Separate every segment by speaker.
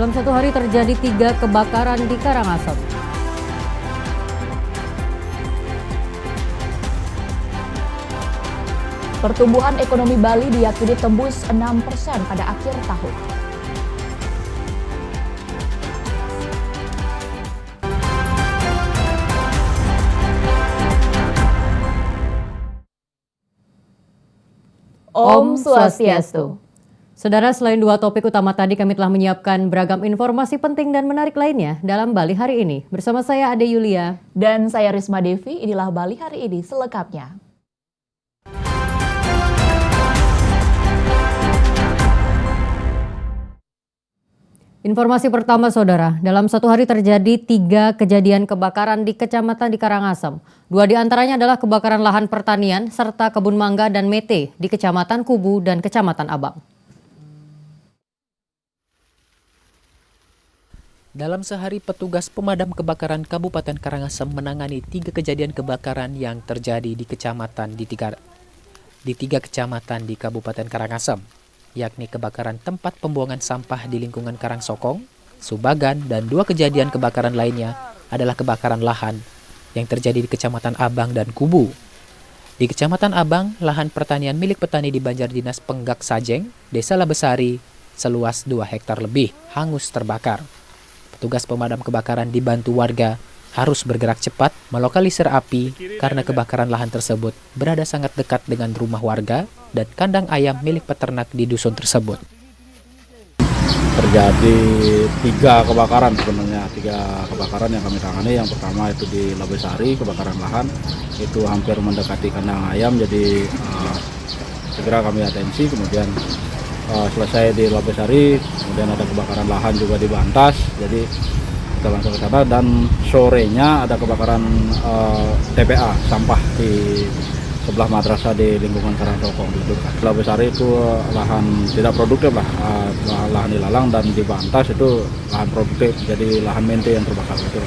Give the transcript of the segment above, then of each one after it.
Speaker 1: Dalam satu hari terjadi 3 kebakaran di Karangasem.
Speaker 2: Pertumbuhan ekonomi Bali diyakini tembus 6% pada akhir tahun. Om Swastiastu.
Speaker 1: Saudara, selain 2 topik utama tadi, kami telah menyiapkan beragam informasi penting dan menarik lainnya dalam Bali hari ini. Bersama saya Ade Yulia.
Speaker 2: Dan saya Risma Devi, inilah Bali hari ini selengkapnya.
Speaker 1: Informasi pertama, Saudara. Dalam satu hari terjadi 3 kejadian kebakaran di kecamatan di Karangasem. 2 diantaranya adalah kebakaran lahan pertanian serta kebun mangga dan mete di Kecamatan Kubu dan Kecamatan Abang.
Speaker 3: Dalam sehari, petugas pemadam kebakaran Kabupaten Karangasem menangani 3 kejadian kebakaran yang terjadi di tiga kecamatan di Kabupaten Karangasem, yakni kebakaran tempat pembuangan sampah di lingkungan Karangsokong, Subagan, dan 2 kejadian kebakaran lainnya adalah kebakaran lahan yang terjadi di Kecamatan Abang dan Kubu. Di Kecamatan Abang, lahan pertanian milik petani di Banjar Dinas Penggak Sajeng, Desa Labesari, seluas 2 hektar lebih, hangus terbakar. Petugas pemadam kebakaran dibantu warga harus bergerak cepat melokalisir api karena kebakaran lahan tersebut berada sangat dekat dengan rumah warga dan kandang ayam milik peternak di dusun tersebut.
Speaker 4: Terjadi 3 kebakaran sebenarnya, 3 kebakaran yang kami tangani. Yang pertama itu di Labesari, kebakaran lahan, itu hampir mendekati kandang ayam, jadi segera kami atensi. Kemudian selesai di Labesari, kemudian ada kebakaran lahan juga di Bantas, jadi kita langsung ke sana. Dan sorenya ada kebakaran TPA, sampah di sebelah madrasah di lingkungan Karangsokong. Labesari itu lahan tidak produktif lah, lahan dilalang, dan di Bantas itu lahan produktif, jadi lahan mente yang terbakar itu.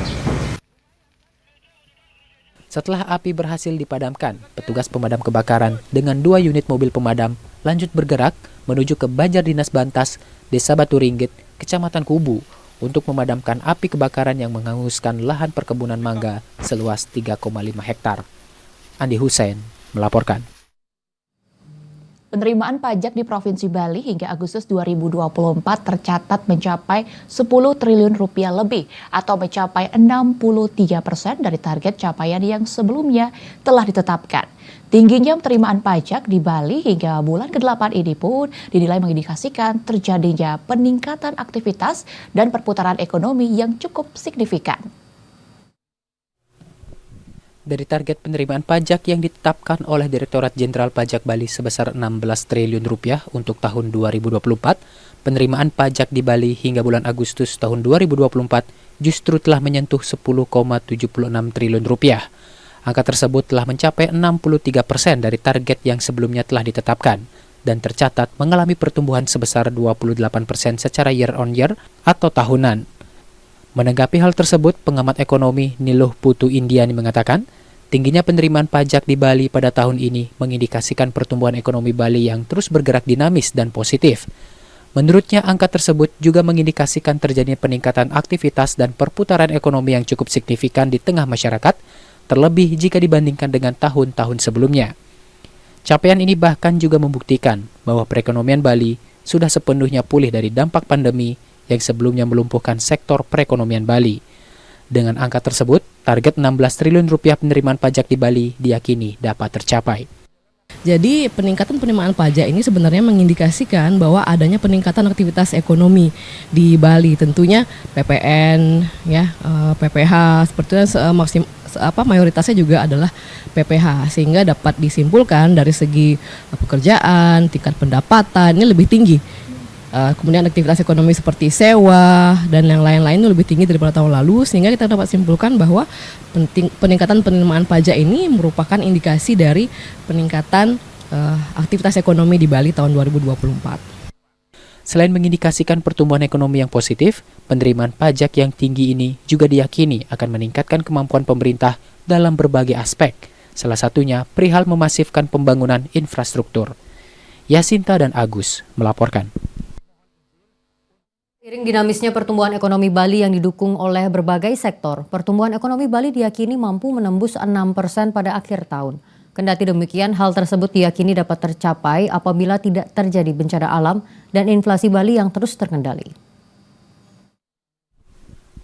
Speaker 3: Setelah api berhasil dipadamkan, petugas pemadam kebakaran dengan 2 unit mobil pemadam lanjut bergerak menuju ke Banjar Dinas Bantas, Desa Batu Ringgit, Kecamatan Kubu, untuk memadamkan api kebakaran yang menghanguskan lahan perkebunan mangga seluas 3,5 hektar. Andi Hussein melaporkan.
Speaker 2: Penerimaan pajak di Provinsi Bali hingga Agustus 2024 tercatat mencapai 10 triliun rupiah lebih atau mencapai 63% dari target capaian yang sebelumnya telah ditetapkan. Tingginya penerimaan pajak di Bali hingga bulan ke-8 ini pun dinilai mengindikasikan terjadinya peningkatan aktivitas dan perputaran ekonomi yang cukup signifikan.
Speaker 3: Dari target penerimaan pajak yang ditetapkan oleh Direktorat Jenderal Pajak Bali sebesar 16 triliun rupiah untuk tahun 2024, penerimaan pajak di Bali hingga bulan Agustus tahun 2024 justru telah menyentuh 10,76 triliun rupiah. Angka tersebut telah mencapai 63% dari target yang sebelumnya telah ditetapkan dan tercatat mengalami pertumbuhan sebesar 28% secara year on year atau tahunan. Menanggapi hal tersebut, pengamat ekonomi Niluh Putu Indiani mengatakan, tingginya penerimaan pajak di Bali pada tahun ini mengindikasikan pertumbuhan ekonomi Bali yang terus bergerak dinamis dan positif. Menurutnya, angka tersebut juga mengindikasikan terjadinya peningkatan aktivitas dan perputaran ekonomi yang cukup signifikan di tengah masyarakat, terlebih jika dibandingkan dengan tahun-tahun sebelumnya. Capaian ini bahkan juga membuktikan bahwa perekonomian Bali sudah sepenuhnya pulih dari dampak pandemi yang sebelumnya melumpuhkan sektor perekonomian Bali. Dengan angka tersebut, target 16 triliun rupiah penerimaan pajak di Bali diyakini dapat tercapai.
Speaker 5: Jadi peningkatan penerimaan pajak ini sebenarnya mengindikasikan bahwa adanya peningkatan aktivitas ekonomi di Bali. Tentunya PPN, PPH, sepertinya mayoritasnya juga adalah PPH, sehingga dapat disimpulkan dari segi pekerjaan, tingkat pendapatan ini lebih tinggi. Kemudian aktivitas ekonomi seperti sewa dan yang lain-lain itu lebih tinggi daripada tahun lalu, sehingga kita dapat simpulkan bahwa peningkatan penerimaan pajak ini merupakan indikasi dari peningkatan aktivitas ekonomi di Bali tahun 2024.
Speaker 3: Selain mengindikasikan pertumbuhan ekonomi yang positif, penerimaan pajak yang tinggi ini juga diyakini akan meningkatkan kemampuan pemerintah dalam berbagai aspek, salah satunya perihal memasifkan pembangunan infrastruktur. Yasinta dan Agus melaporkan.
Speaker 1: Seiring dinamisnya pertumbuhan ekonomi Bali yang didukung oleh berbagai sektor, pertumbuhan ekonomi Bali diyakini mampu menembus 6% pada akhir tahun. Kendati demikian, hal tersebut diyakini dapat tercapai apabila tidak terjadi bencana alam dan inflasi Bali yang terus terkendali.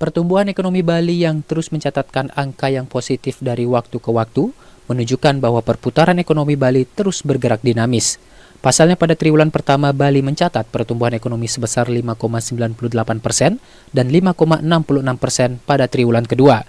Speaker 3: Pertumbuhan ekonomi Bali yang terus mencatatkan angka yang positif dari waktu ke waktu menunjukkan bahwa perputaran ekonomi Bali terus bergerak dinamis. Pasalnya pada triwulan pertama Bali mencatat pertumbuhan ekonomi sebesar 5,98% dan 5,66% pada triwulan kedua.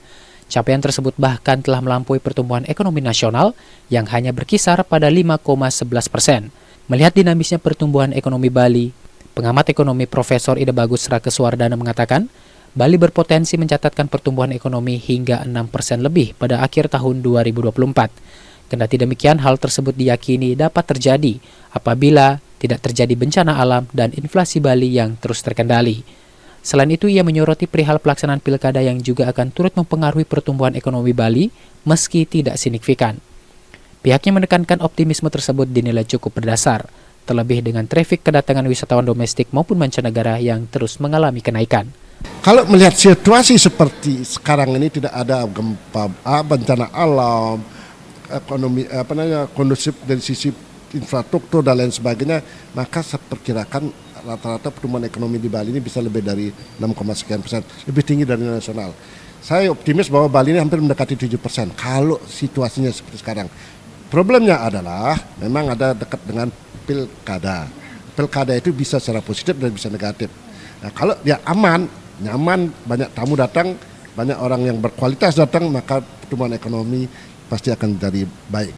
Speaker 3: Capaian tersebut bahkan telah melampaui pertumbuhan ekonomi nasional yang hanya berkisar pada 5,11%. Melihat dinamisnya pertumbuhan ekonomi Bali, pengamat ekonomi Profesor Ida Bagus Rakeswardana mengatakan, Bali berpotensi mencatatkan pertumbuhan ekonomi hingga 6% lebih pada akhir tahun 2024. Kendati demikian, hal tersebut diyakini dapat terjadi apabila tidak terjadi bencana alam dan inflasi Bali yang terus terkendali. Selain itu, ia menyoroti perihal pelaksanaan pilkada yang juga akan turut mempengaruhi pertumbuhan ekonomi Bali meski tidak signifikan. Pihaknya menekankan optimisme tersebut dinilai cukup berdasar, terlebih dengan trafik kedatangan wisatawan domestik maupun mancanegara yang terus mengalami kenaikan.
Speaker 6: Kalau melihat situasi seperti sekarang ini tidak ada gempa, bencana alam, ekonomi kondusif dari sisi infrastruktur dan lain sebagainya, maka saya perkirakan rata-rata pertumbuhan ekonomi di Bali ini bisa lebih dari 6,sekian%, lebih tinggi dari nasional. Saya optimis bahwa Bali ini hampir mendekati 7% kalau situasinya seperti sekarang. Problemnya adalah memang ada dekat dengan pilkada. Pilkada itu bisa secara positif dan bisa negatif. Nah, kalau dia aman, nyaman, banyak tamu datang, banyak orang yang berkualitas datang, maka pertumbuhan ekonomi pasti akan jadi baik.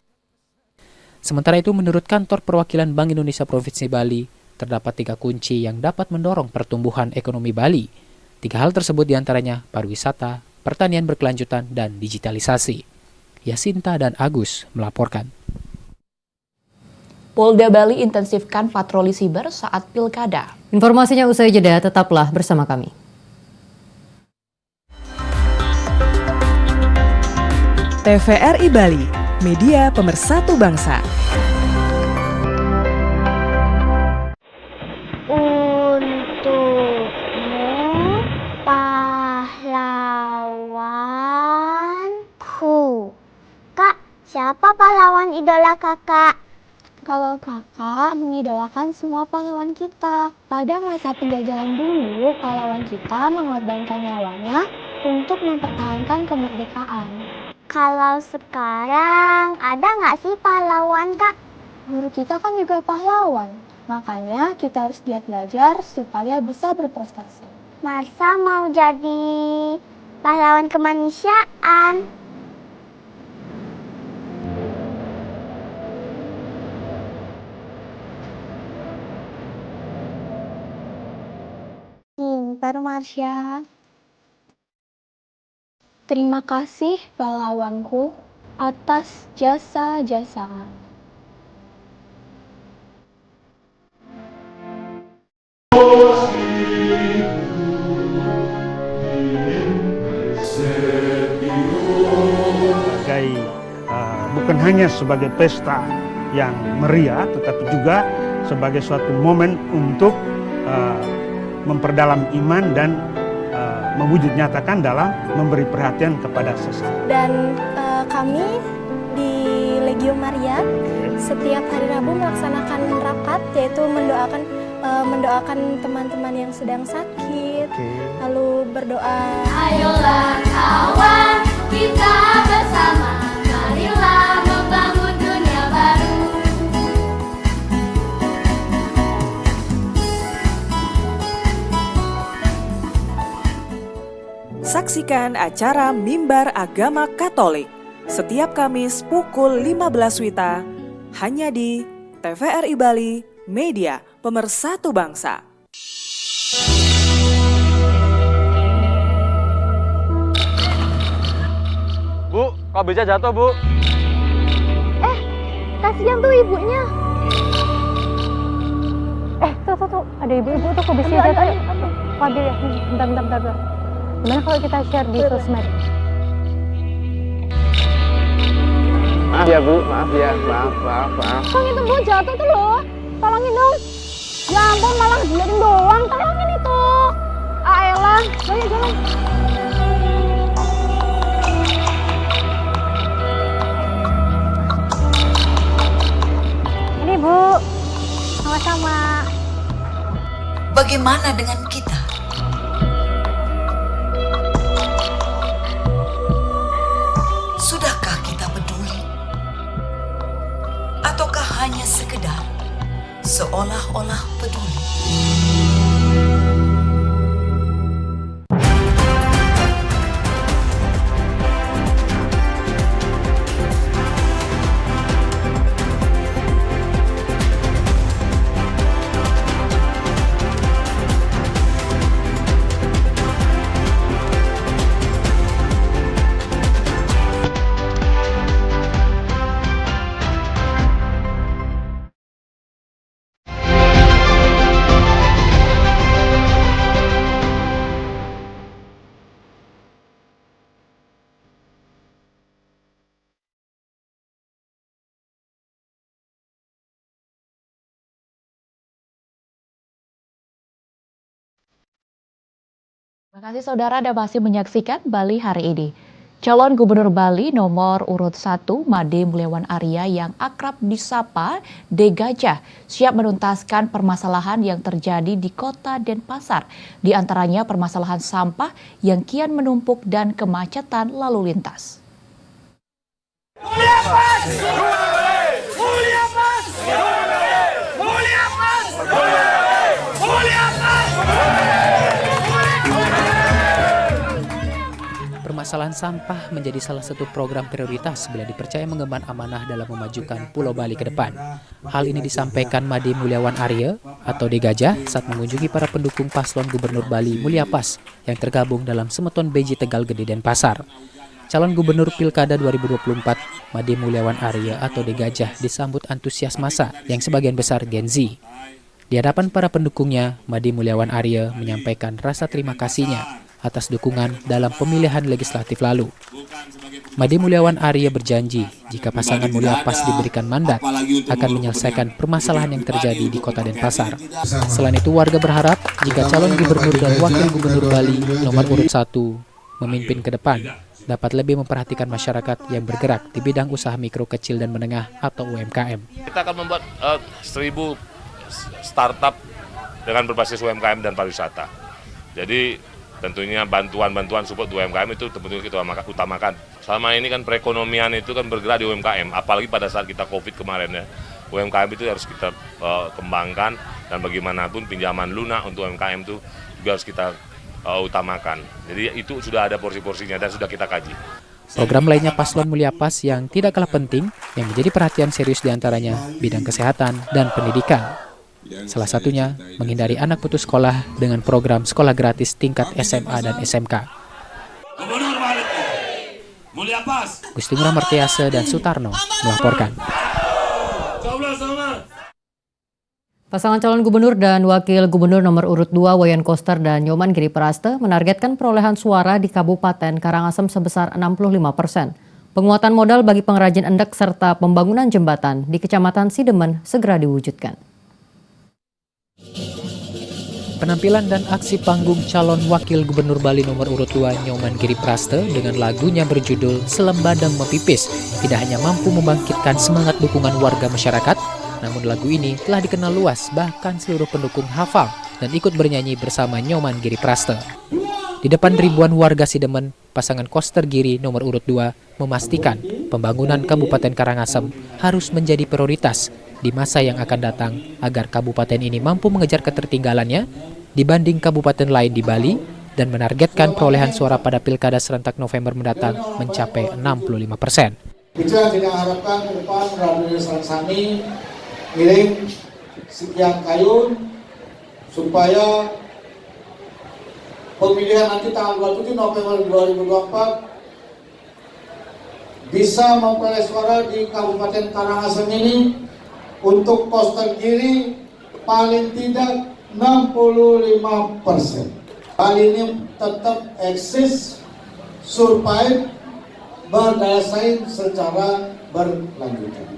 Speaker 3: Sementara itu, menurut kantor perwakilan Bank Indonesia Provinsi Bali, terdapat 3 kunci yang dapat mendorong pertumbuhan ekonomi Bali. 3 hal tersebut diantaranya pariwisata, pertanian berkelanjutan, dan digitalisasi. Yasinta dan Agus melaporkan.
Speaker 2: Polda Bali intensifkan patroli siber saat pilkada.
Speaker 1: Informasinya usai jeda, tetaplah bersama kami.
Speaker 7: TVRI Bali, media pemersatu bangsa.
Speaker 8: Untukmu, pahlawanku. Kak, siapa pahlawan idola kakak? Kalau kakak mengidolakan semua pahlawan kita. Pada masa penjajahan dulu, pahlawan kita mengorbankan nyawanya untuk mempertahankan kemerdekaan. Kalau sekarang, ada nggak sih pahlawan, Kak? Guru kita kan juga pahlawan. Makanya kita harus giat belajar supaya bisa berprestasi. Marsa mau jadi pahlawan kemanusiaan. Pintar, Marsha. Terima kasih pahlawanku atas jasa-jasa.
Speaker 9: Bukan hanya sebagai pesta yang meriah, tetapi juga sebagai suatu momen untuk memperdalam iman dan mewujud nyatakan dalam memberi perhatian kepada sesama.
Speaker 10: Dan kami di Legio Maria setiap hari Rabu melaksanakan rapat, yaitu mendoakan teman-teman yang sedang sakit, lalu berdoa.
Speaker 11: Ayolah kawan, kita bersama, marilah membangun dunia baru.
Speaker 7: Saksikan acara Mimbar Agama Katolik setiap Kamis pukul 15 WITA hanya di TVRI Bali, media pemersatu bangsa.
Speaker 12: Bu, kok beca jatuh, Bu?
Speaker 8: Kasihan tuh ibunya. Tuh, ada ibu-ibu tuh kok bisa jatuh. Fadil ya, bentar. Gimana kalau kita share di sosmed?
Speaker 12: Maaf ya, Bu. Maaf ya. Maaf.
Speaker 8: Kok itu Bu jatuh tuh loh. Tolongin dong. Ya ampun, malah diliatin doang. Tolongin itu. jalan. Ayo jalan. Ini Bu, sama-sama.
Speaker 13: Bagaimana dengan kita? Sudahkah kita peduli? Ataukah hanya sekedar seolah-olah peduli?
Speaker 2: Terima kasih saudara Anda masih menyaksikan Bali hari ini. Calon Gubernur Bali nomor urut 1 Made Mulyawan Arya yang akrab disapa De Gajah siap menuntaskan permasalahan yang terjadi di Kota Denpasar. Di antaranya permasalahan sampah yang kian menumpuk dan kemacetan lalu lintas.
Speaker 3: Permasalahan sampah menjadi salah satu program prioritas bila dipercaya mengemban amanah dalam memajukan Pulau Bali ke depan. Hal ini disampaikan Made Mulyawan Arya atau De Gajah saat mengunjungi para pendukung paslon Gubernur Bali Mulyapas yang tergabung dalam Semeton BJ Tegal Gede Denpasar. Calon Gubernur Pilkada 2024 Made Mulyawan Arya atau De Gajah disambut antusias massa yang sebagian besar Gen Z. Di hadapan para pendukungnya, Made Mulyawan Arya menyampaikan rasa terima kasihnya atas dukungan dalam pemilihan legislatif lalu. Made Mulyawan Arya berjanji jika pasangan Mulyapas diberikan mandat akan menyelesaikan permasalahan yang terjadi di Kota Denpasar. Selain itu, warga berharap jika calon gubernur dan wakil gubernur Bali nomor urut 1 memimpin ke depan dapat lebih memperhatikan masyarakat yang bergerak di bidang usaha mikro, kecil, dan menengah atau UMKM.
Speaker 14: Kita akan membuat 1.000 startup dengan berbasis UMKM dan pariwisata. Jadi tentunya bantuan support UMKM itu tentunya kita utamakan. Selama ini kan perekonomian itu kan bergerak di UMKM, apalagi pada saat kita COVID kemarin ya. UMKM itu harus kita kembangkan dan bagaimanapun pinjaman lunak untuk UMKM itu juga harus kita utamakan. Jadi itu sudah ada porsi-porsinya dan sudah kita kaji.
Speaker 3: Program lainnya paslon Mulyapas yang tidak kalah penting yang menjadi perhatian serius diantaranya bidang kesehatan dan pendidikan. Salah satunya menghindari anak putus sekolah dengan program sekolah gratis tingkat SMA dan SMK. Gusti Ngurah Martiase dan Sutarno melaporkan.
Speaker 1: Pasangan calon gubernur dan wakil gubernur nomor urut 2 Wayan Koster dan Nyoman Giripraste menargetkan perolehan suara di Kabupaten Karangasem sebesar 65%. Penguatan modal bagi pengrajin endek serta pembangunan jembatan di Kecamatan Sidemen segera diwujudkan.
Speaker 3: Penampilan dan aksi panggung calon wakil gubernur Bali nomor urut 2 Nyoman Giripraste dengan lagunya berjudul Selembadang Mepipis tidak hanya mampu membangkitkan semangat dukungan warga masyarakat, namun lagu ini telah dikenal luas bahkan seluruh pendukung hafal dan ikut bernyanyi bersama Nyoman Giripraste. Di depan ribuan warga Sidemen, pasangan Koster Giri nomor urut 2 memastikan pembangunan Kabupaten Karangasem harus menjadi prioritas di masa yang akan datang agar kabupaten ini mampu mengejar ketertinggalannya dibanding kabupaten lain di Bali dan menargetkan perolehan suara pada Pilkada serentak November mendatang mencapai 65%.
Speaker 15: Itu yang kita harapkan ke depan Radio Saransani ngiring sekian kayun supaya pemilihan nanti tanggal 27 November 2024 bisa memperoleh suara di Kabupaten Karangasem ini untuk Koster Giri paling tidak 65%. Bali ini tetap eksis, survive, berdaya saing secara berlanjutan.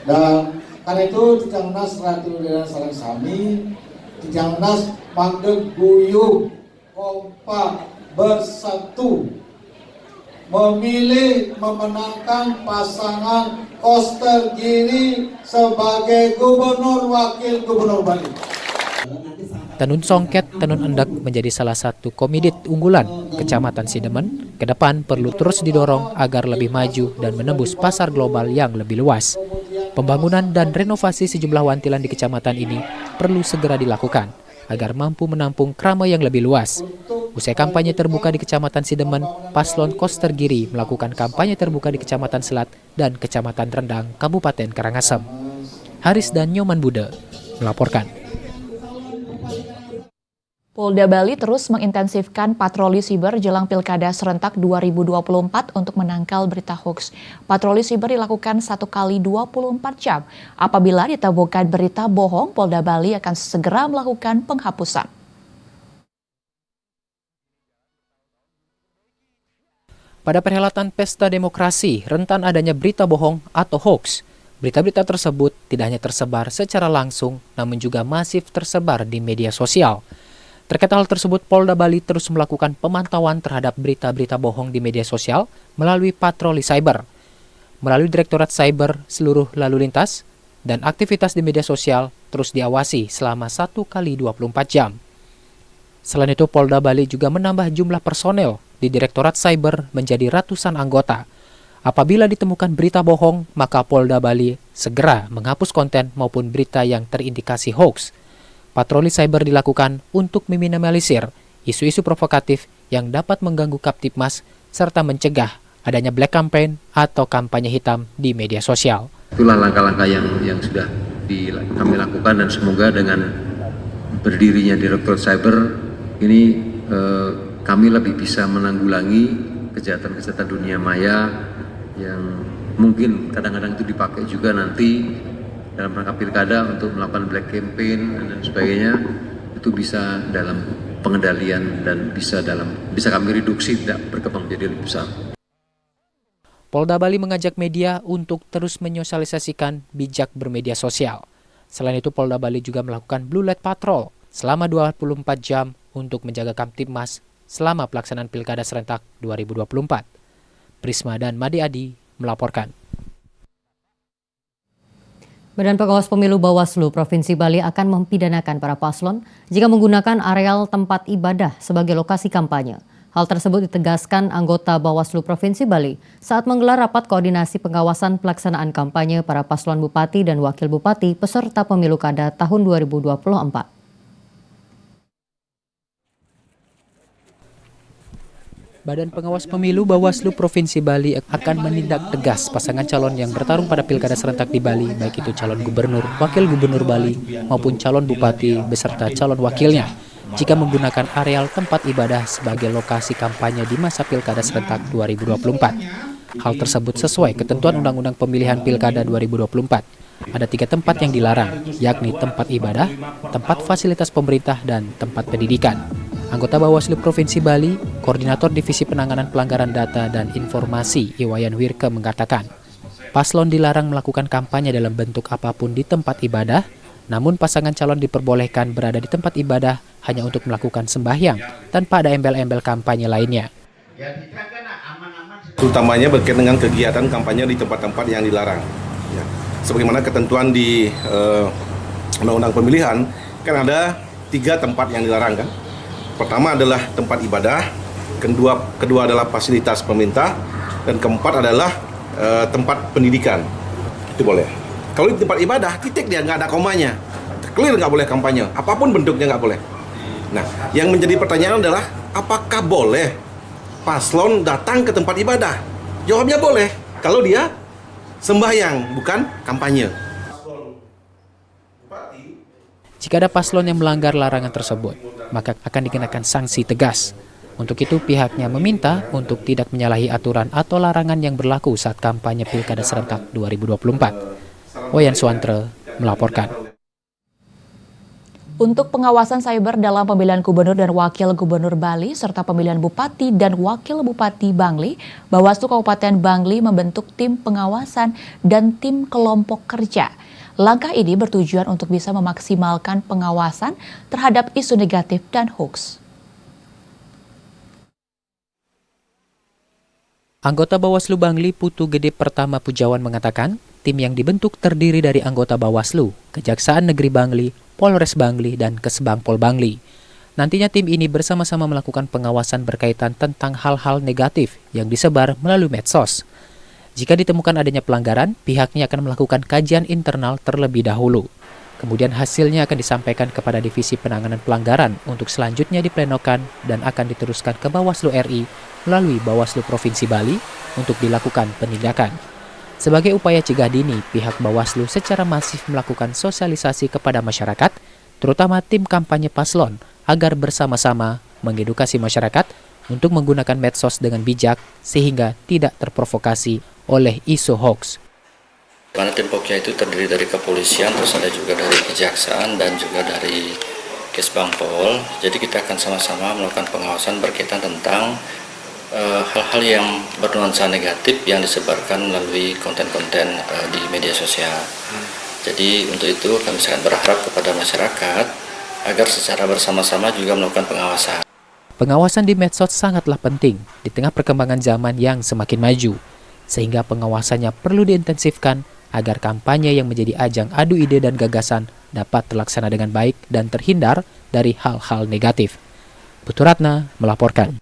Speaker 15: Dan karena itu Tijangnas Ratu dan Saransani, Tijangnas Mandeg Guyuh kompak, bersatu, memilih memenangkan pasangan Koster Giri sebagai Gubernur Wakil Gubernur Bali.
Speaker 3: Tenun Songket, Tenun Endek menjadi salah satu komodit unggulan Kecamatan Sidemen. Ke depan perlu terus didorong agar lebih maju dan menembus pasar global yang lebih luas. Pembangunan dan renovasi sejumlah wantilan di kecamatan ini perlu segera dilakukan agar mampu menampung krama yang lebih luas. Usai kampanye terbuka di Kecamatan Sidemen, Paslon Koster Giri melakukan kampanye terbuka di Kecamatan Selat dan Kecamatan Rendang, Kabupaten Karangasem. Haris dan Nyoman Bude melaporkan.
Speaker 2: Polda Bali terus mengintensifkan patroli siber jelang Pilkada serentak 2024 untuk menangkal berita hoaks. Patroli siber dilakukan 1 kali 24 jam. Apabila ditemukan berita bohong, Polda Bali akan segera melakukan penghapusan.
Speaker 3: Pada perhelatan Pesta Demokrasi, rentan adanya berita bohong atau hoaks. Berita-berita tersebut tidak hanya tersebar secara langsung, namun juga masif tersebar di media sosial. Terkait hal tersebut, Polda Bali terus melakukan pemantauan terhadap berita-berita bohong di media sosial melalui patroli cyber. Melalui Direktorat Cyber seluruh lalu lintas dan aktivitas di media sosial terus diawasi selama 1 kali 24 jam. Selain itu, Polda Bali juga menambah jumlah personel di Direktorat Cyber menjadi ratusan anggota. Apabila ditemukan berita bohong, maka Polda Bali segera menghapus konten maupun berita yang terindikasi hoaks. Patroli cyber dilakukan untuk meminimalisir isu-isu provokatif yang dapat mengganggu Kamtibmas serta mencegah adanya black campaign atau kampanye hitam di media sosial.
Speaker 16: Itulah langkah-langkah yang sudah kami lakukan dan semoga dengan berdirinya Direktorat Cyber ini kami lebih bisa menanggulangi kejahatan-kejahatan dunia maya yang mungkin kadang-kadang itu dipakai juga nanti dalam rangka pilkada untuk melakukan black campaign dan sebagainya, itu bisa dalam pengendalian dan bisa kami reduksi, tidak berkembang jadi lebih besar.
Speaker 3: Polda Bali mengajak media untuk terus menyosialisasikan bijak bermedia sosial. Selain itu, Polda Bali juga melakukan Blue Light Patrol selama 24 jam untuk menjaga Kamtibmas selama pelaksanaan Pilkada Serentak 2024. Prisma dan Made Adi melaporkan.
Speaker 1: Badan Pengawas Pemilu Bawaslu Provinsi Bali akan mempidanakan para paslon jika menggunakan areal tempat ibadah sebagai lokasi kampanye. Hal tersebut ditegaskan anggota Bawaslu Provinsi Bali saat menggelar rapat koordinasi pengawasan pelaksanaan kampanye para paslon bupati dan wakil bupati peserta pemilu kada tahun 2024.
Speaker 3: Badan Pengawas Pemilu Bawaslu Provinsi Bali akan menindak tegas pasangan calon yang bertarung pada Pilkada Serentak di Bali, baik itu calon gubernur, wakil gubernur Bali, maupun calon bupati beserta calon wakilnya, jika menggunakan areal tempat ibadah sebagai lokasi kampanye di masa Pilkada Serentak 2024. Hal tersebut sesuai ketentuan Undang-Undang Pemilihan Pilkada 2024. Ada 3 tempat yang dilarang, yakni tempat ibadah, tempat fasilitas pemerintah, dan tempat pendidikan. Anggota Bawaslu Provinsi Bali, Koordinator Divisi Penanganan Pelanggaran Data dan Informasi Iwayan Wirke mengatakan, paslon dilarang melakukan kampanye dalam bentuk apapun di tempat ibadah, namun pasangan calon diperbolehkan berada di tempat ibadah hanya untuk melakukan sembahyang tanpa ada embel-embel kampanye lainnya.
Speaker 17: Utamanya berkaitan dengan kegiatan kampanye di tempat-tempat yang dilarang. Ya. Sebagaimana ketentuan di Undang-Undang Pemilihan, kan ada 3 tempat yang dilarang kan. Pertama adalah tempat ibadah, kedua adalah fasilitas pemerintah, dan keempat adalah tempat pendidikan. Itu boleh. Kalau di tempat ibadah, titik dia nggak ada komanya, clear nggak boleh kampanye, apapun bentuknya nggak boleh. Nah, yang menjadi pertanyaan adalah apakah boleh paslon datang ke tempat ibadah? Jawabnya boleh, kalau dia sembahyang, bukan kampanye.
Speaker 3: Jika ada paslon yang melanggar larangan tersebut, maka akan dikenakan sanksi tegas. Untuk itu, pihaknya meminta untuk tidak menyalahi aturan atau larangan yang berlaku saat kampanye Pilkada Serentak 2024. Wayan Suantre melaporkan.
Speaker 2: Untuk pengawasan cyber dalam pemilihan gubernur dan wakil gubernur Bali serta pemilihan bupati dan wakil bupati Bangli, Bawaslu Kabupaten Bangli membentuk tim pengawasan dan tim kelompok kerja. Langkah ini bertujuan untuk bisa memaksimalkan pengawasan terhadap isu negatif dan hoaks.
Speaker 3: Anggota Bawaslu Bangli Putu Gede Pertama Pujawan mengatakan, tim yang dibentuk terdiri dari anggota Bawaslu, Kejaksaan Negeri Bangli, Polres Bangli, dan Kesbangpol Bangli. Nantinya tim ini bersama-sama melakukan pengawasan berkaitan tentang hal-hal negatif yang disebar melalui medsos. Jika ditemukan adanya pelanggaran, pihaknya akan melakukan kajian internal terlebih dahulu. Kemudian hasilnya akan disampaikan kepada Divisi Penanganan Pelanggaran untuk selanjutnya diplenokan dan akan diteruskan ke Bawaslu RI melalui Bawaslu Provinsi Bali untuk dilakukan penindakan. Sebagai upaya cegah dini, pihak Bawaslu secara masif melakukan sosialisasi kepada masyarakat, terutama tim kampanye paslon, agar bersama-sama mengedukasi masyarakat untuk menggunakan medsos dengan bijak sehingga tidak terprovokasi oleh isu hoax.
Speaker 18: Karena tim Pokja itu terdiri dari kepolisian, terus ada juga dari kejaksaan dan juga dari Kesbangpol. Jadi kita akan sama-sama melakukan pengawasan berkaitan tentang hal-hal yang bernuansa negatif yang disebarkan melalui konten-konten di media sosial. Jadi untuk itu kami sangat berharap kepada masyarakat agar secara bersama-sama juga melakukan pengawasan.
Speaker 3: Pengawasan di medsos sangatlah penting di tengah perkembangan zaman yang semakin maju, sehingga pengawasannya perlu diintensifkan agar kampanye yang menjadi ajang adu ide dan gagasan dapat terlaksana dengan baik dan terhindar dari hal-hal negatif. Putu Ratna melaporkan.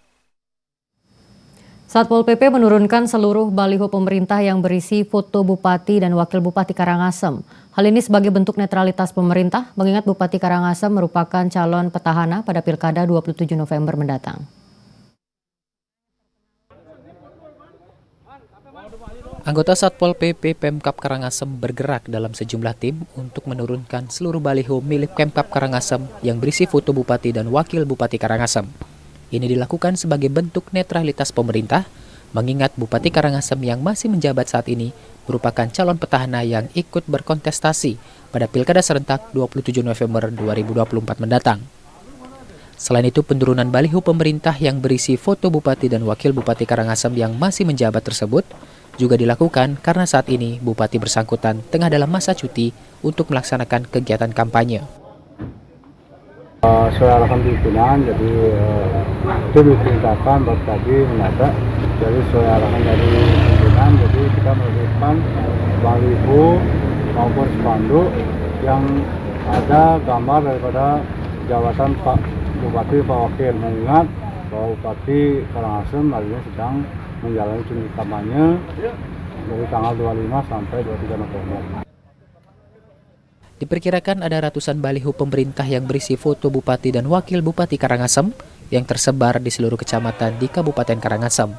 Speaker 1: Satpol PP menurunkan seluruh baliho pemerintah yang berisi foto Bupati dan Wakil Bupati Karangasem. Hal ini sebagai bentuk netralitas pemerintah, mengingat Bupati Karangasem merupakan calon petahana pada Pilkada 27 November mendatang.
Speaker 3: Anggota Satpol PP Pemkab Karangasem bergerak dalam sejumlah tim untuk menurunkan seluruh baliho milik Pemkab Karangasem yang berisi foto Bupati dan Wakil Bupati Karangasem. Ini dilakukan sebagai bentuk netralitas pemerintah, mengingat Bupati Karangasem yang masih menjabat saat ini merupakan calon petahana yang ikut berkontestasi pada Pilkada serentak 27 November 2024 mendatang. Selain itu, penurunan baliho pemerintah yang berisi foto Bupati dan Wakil Bupati Karangasem yang masih menjabat tersebut juga dilakukan karena saat ini Bupati bersangkutan tengah dalam masa cuti untuk melaksanakan kegiatan kampanye.
Speaker 4: Sesuai arahan pimpinan, jadi itu diperintahkan baru tadi mendadak. Jadi sesuai arahan dari pimpinan, jadi kita menurunkan baliho maupun spanduk yang ada gambar daripada jabatan Pak Bupati, Pak Wakil, mengingat bahwa Bupati Karangasem hari ini sedang menjalani cuti kampanye dari tanggal 25 sampai 23 November.
Speaker 3: Diperkirakan ada ratusan baliho pemerintah yang berisi foto Bupati dan Wakil Bupati Karangasem yang tersebar di seluruh kecamatan di Kabupaten Karangasem.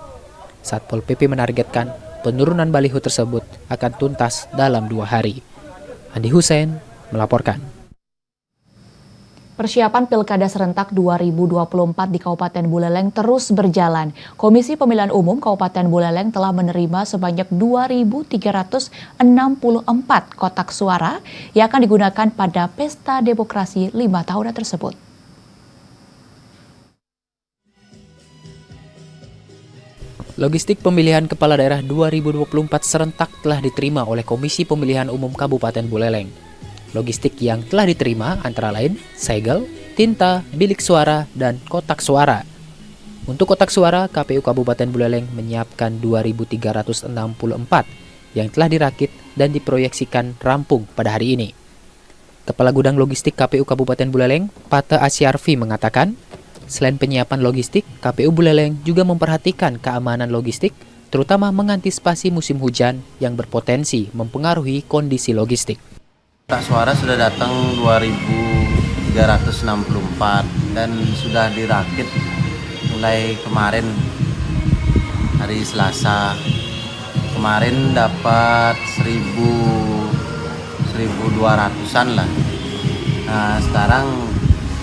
Speaker 3: Satpol PP menargetkan penurunan baliho tersebut akan tuntas dalam 2 hari. Andi Hussein melaporkan.
Speaker 2: Persiapan Pilkada Serentak 2024 di Kabupaten Buleleng terus berjalan. Komisi Pemilihan Umum Kabupaten Buleleng telah menerima sebanyak 2.364 kotak suara yang akan digunakan pada Pesta Demokrasi 5 tahunan tersebut.
Speaker 3: Logistik pemilihan kepala daerah 2024 serentak telah diterima oleh Komisi Pemilihan Umum Kabupaten Buleleng. Logistik yang telah diterima antara lain segel, tinta, bilik suara, dan kotak suara. Untuk kotak suara, KPU Kabupaten Buleleng menyiapkan 2.364 yang telah dirakit dan diproyeksikan rampung pada hari ini. Kepala Gudang Logistik KPU Kabupaten Buleleng, Pate Asyarfi mengatakan, selain penyiapan logistik, KPU Buleleng juga memperhatikan keamanan logistik, terutama mengantisipasi musim hujan yang berpotensi mempengaruhi kondisi logistik.
Speaker 19: Kotak suara sudah datang 2.364 dan sudah dirakit mulai kemarin hari Selasa. Kemarin dapat 1.200-an lah. Nah sekarang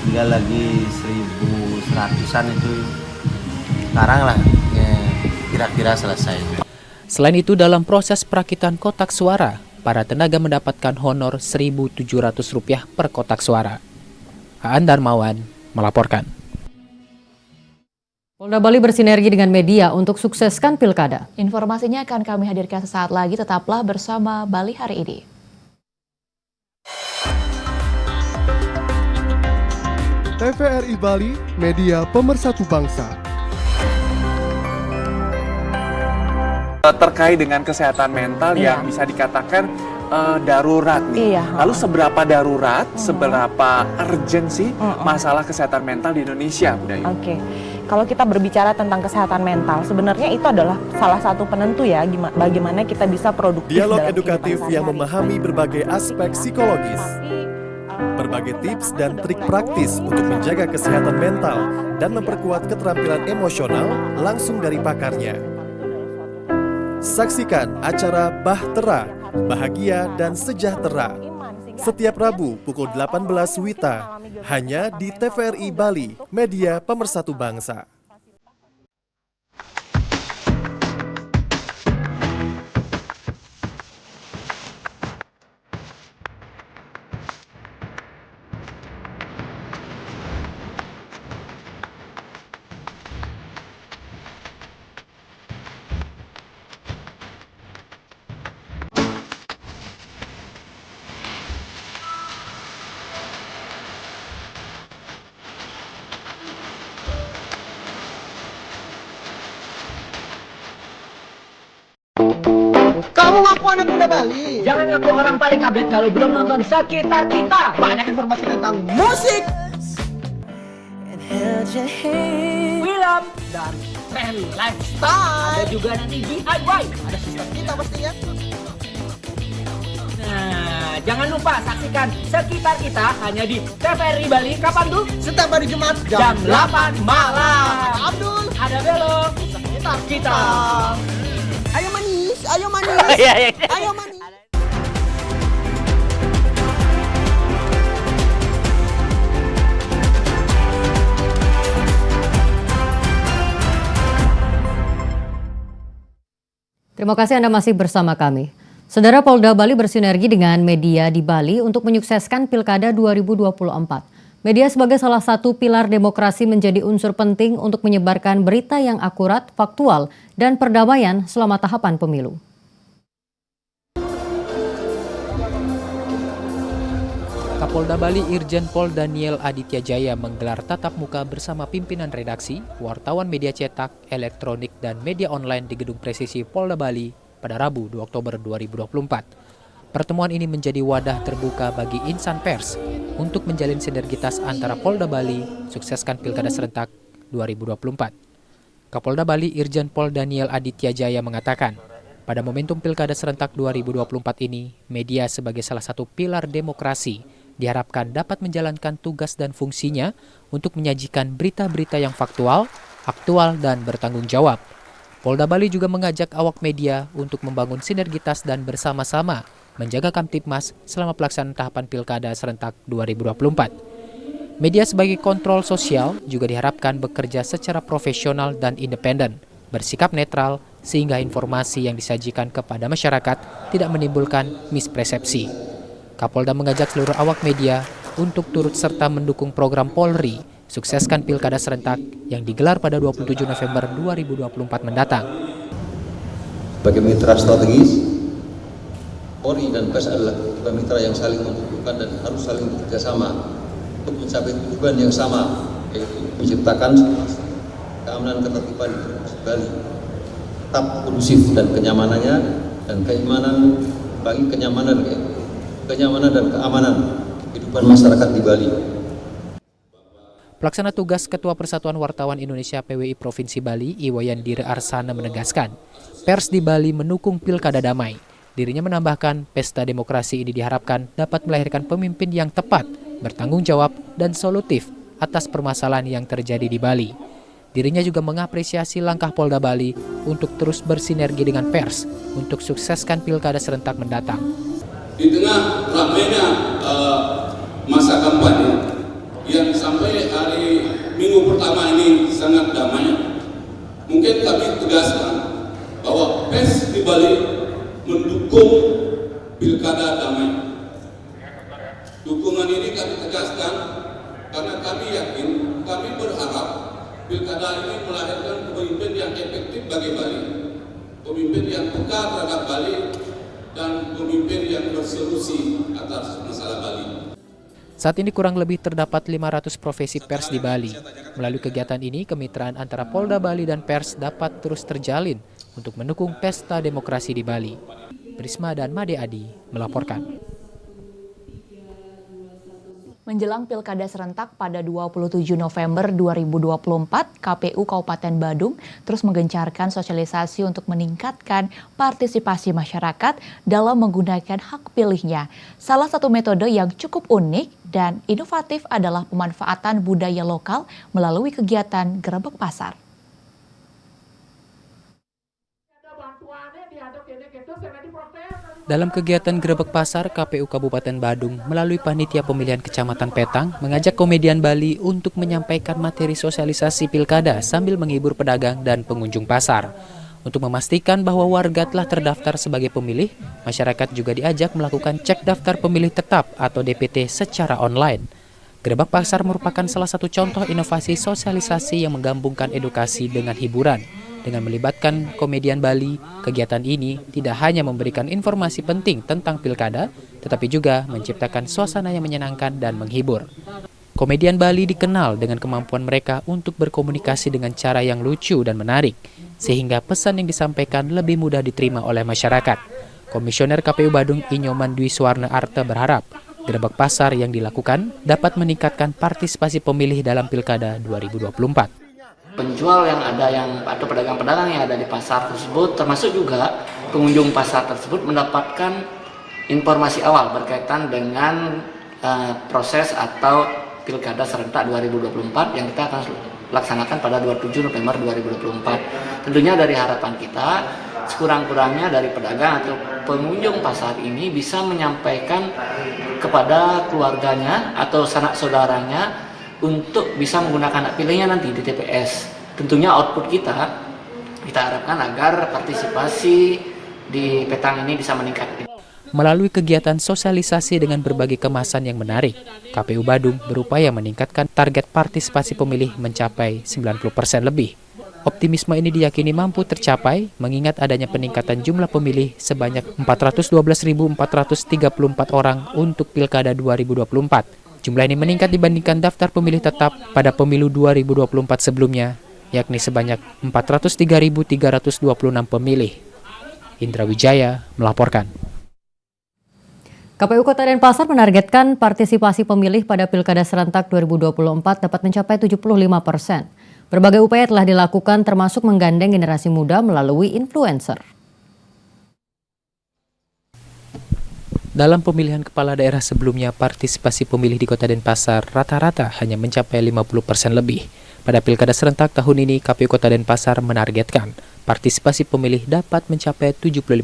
Speaker 19: tinggal lagi 1.100-an itu. Sekarang lah ya, kira-kira selesai.
Speaker 3: Selain itu dalam proses perakitan kotak suara, para tenaga mendapatkan honor Rp1.700 per kotak suara. Aan Darmawan melaporkan.
Speaker 1: Polda Bali bersinergi dengan media untuk sukseskan pilkada.
Speaker 2: Informasinya akan kami hadirkan sesaat lagi, tetaplah bersama Bali Hari Ini.
Speaker 20: TVRI Bali, media pemersatu bangsa.
Speaker 21: terkait dengan kesehatan mental yang bisa dikatakan darurat nih. Lalu seberapa darurat, seberapa urgent sih masalah kesehatan mental di Indonesia, Bu Dayu?
Speaker 22: Oke. Kalau kita berbicara tentang kesehatan mental, sebenarnya itu adalah salah satu penentu ya bagaimana kita bisa produktif.
Speaker 20: Dialog edukatif yang memahami berbagai aspek psikologis. Berbagai tips dan trik praktis untuk menjaga kesehatan mental dan memperkuat keterampilan emosional langsung dari pakarnya. Saksikan acara Bahtera, Bahagia dan Sejahtera setiap Rabu pukul 18 WITA hanya di TVRI Bali, media pemersatu bangsa.
Speaker 23: Kamu ngaku anak muda Bali. Jangan ngaku orang paling update kalau belum nonton Sekitar Kita. Banyak informasi tentang musik, film, dan tren lifestyle. Ada juga nanti DIY. Ada sistem kita pastinya. Nah, jangan lupa saksikan Sekitar Kita hanya di TVRI Bali. Kapan tuh? Setiap hari Jumat jam 8 malam. Ada Abdul, ada Belo. Sekitar Kita. Ayo manis, ayo manis, ayo manis.
Speaker 1: Terima kasih Anda masih bersama kami. Saudara, Polda Bali bersinergi dengan media di Bali untuk menyukseskan Pilkada 2024. Media sebagai salah satu pilar demokrasi menjadi unsur penting untuk menyebarkan berita yang akurat, faktual, dan perdamaian selama tahapan pemilu.
Speaker 3: Kapolda Bali Irjen Pol Daniel Aditya Jaya menggelar tatap muka bersama pimpinan redaksi, wartawan media cetak, elektronik, dan media online di Gedung Presisi Polda Bali pada Rabu 2 Oktober 2024. Pertemuan ini menjadi wadah terbuka bagi insan pers untuk menjalin sinergitas antara Polda Bali sukseskan Pilkada Serentak 2024. Kapolda Bali Irjen Pol Daniel Aditya Jaya mengatakan, pada momentum Pilkada Serentak 2024 ini, media sebagai salah satu pilar demokrasi diharapkan dapat menjalankan tugas dan fungsinya untuk menyajikan berita-berita yang faktual, aktual, dan bertanggung jawab. Polda Bali juga mengajak awak media untuk membangun sinergitas dan bersama-sama menjaga Kamtibmas selama pelaksanaan tahapan Pilkada Serentak 2024. Media sebagai kontrol sosial juga diharapkan bekerja secara profesional dan independen, bersikap netral, sehingga informasi yang disajikan kepada masyarakat tidak menimbulkan mispersepsi. Kapolda mengajak seluruh awak media untuk turut serta mendukung program Polri sukseskan Pilkada Serentak yang digelar pada 27 November 2024 mendatang.
Speaker 16: Sebagai mitra strategis, Polri dan PES adalah dua mitra yang saling membutuhkan dan harus saling bekerjasama untuk mencapai tujuan yang sama, yaitu menciptakan keamanan ketertiban di Provinsi Bali tetap kondusif dan kenyamanannya dan keimanan bagi kenyamanan dan keamanan kehidupan masyarakat di Bali.
Speaker 3: Pelaksana tugas Ketua Persatuan Wartawan Indonesia PWI Provinsi Bali, Iwayan Dire Arsana menegaskan, pers di Bali mendukung Pilkada damai. Dirinya menambahkan, pesta demokrasi ini diharapkan dapat melahirkan pemimpin yang tepat, bertanggung jawab, dan solutif atas permasalahan yang terjadi di Bali. Dirinya juga mengapresiasi langkah Polda Bali untuk terus bersinergi dengan pers untuk sukseskan Pilkada Serentak mendatang.
Speaker 24: Di tengah ramainya masa kampanye yang sampai hari Minggu pertama ini sangat damai, mungkin kami tegaskan bahwa pers di Bali mendukung Pilkada damai. Dukungan ini kami tegaskan karena kami yakin, kami berharap Pilkada ini melahirkan pemimpin yang efektif bagi Bali, pemimpin yang peka terhadap Bali, dan pemimpin yang bersolusi atas masalah Bali.
Speaker 3: Saat ini kurang lebih terdapat 500 profesi pers di Bali. Melalui kegiatan ini, kemitraan antara Polda Bali dan pers dapat terus terjalin untuk mendukung pesta demokrasi di Bali. Prisma dan Made Adi melaporkan.
Speaker 2: Menjelang Pilkada serentak pada 27 November 2024, KPU Kabupaten Badung terus menggencarkan sosialisasi untuk meningkatkan partisipasi masyarakat dalam menggunakan hak pilihnya. Salah satu metode yang cukup unik dan inovatif adalah pemanfaatan budaya lokal melalui kegiatan Gerebek Pasar.
Speaker 3: Dalam kegiatan Gerebek Pasar, KPU Kabupaten Badung melalui Panitia Pemilihan Kecamatan Petang mengajak komedian Bali untuk menyampaikan materi sosialisasi pilkada sambil menghibur pedagang dan pengunjung pasar. Untuk memastikan bahwa warga telah terdaftar sebagai pemilih, masyarakat juga diajak melakukan cek daftar pemilih tetap atau DPT secara online. Gerebek Pasar merupakan salah satu contoh inovasi sosialisasi yang menggabungkan edukasi dengan hiburan. Dengan melibatkan komedian Bali, kegiatan ini tidak hanya memberikan informasi penting tentang pilkada, tetapi juga menciptakan suasana yang menyenangkan dan menghibur. Komedian Bali dikenal dengan kemampuan mereka untuk berkomunikasi dengan cara yang lucu dan menarik, sehingga pesan yang disampaikan lebih mudah diterima oleh masyarakat. Komisioner KPU Badung Inyoman Dwi Suwarna Arte berharap Gerebek Pasar yang dilakukan dapat meningkatkan partisipasi pemilih dalam Pilkada 2024.
Speaker 5: Penjual yang ada atau pedagang-pedagang yang ada di pasar tersebut, termasuk juga pengunjung pasar tersebut mendapatkan informasi awal berkaitan dengan proses atau Pilkada serentak 2024 yang kita akan laksanakan pada 27 November 2024. Tentunya dari harapan kita, sekurang-kurangnya dari pedagang atau pengunjung pasar ini bisa menyampaikan kepada keluarganya atau sanak saudaranya untuk bisa menggunakan hak pilihnya nanti di TPS. Tentunya output kita harapkan agar partisipasi di Petang ini bisa meningkat.
Speaker 3: Melalui kegiatan sosialisasi dengan berbagai kemasan yang menarik, KPU Badung berupaya meningkatkan target partisipasi pemilih mencapai 90% lebih. Optimisme ini diyakini mampu tercapai mengingat adanya peningkatan jumlah pemilih sebanyak 412.434 orang untuk Pilkada 2024. Jumlah ini meningkat dibandingkan daftar pemilih tetap pada pemilu 2024 sebelumnya, yakni sebanyak 403.326 pemilih. Indra Wijaya melaporkan.
Speaker 1: KPU Kota Denpasar menargetkan partisipasi pemilih pada Pilkada serentak 2024 dapat mencapai 75%. Berbagai upaya telah dilakukan termasuk menggandeng generasi muda melalui influencer.
Speaker 3: Dalam pemilihan kepala daerah sebelumnya, partisipasi pemilih di Kota Denpasar rata-rata hanya mencapai 50% lebih. Pada Pilkada serentak tahun ini, KPU Kota Denpasar menargetkan partisipasi pemilih dapat mencapai 75%.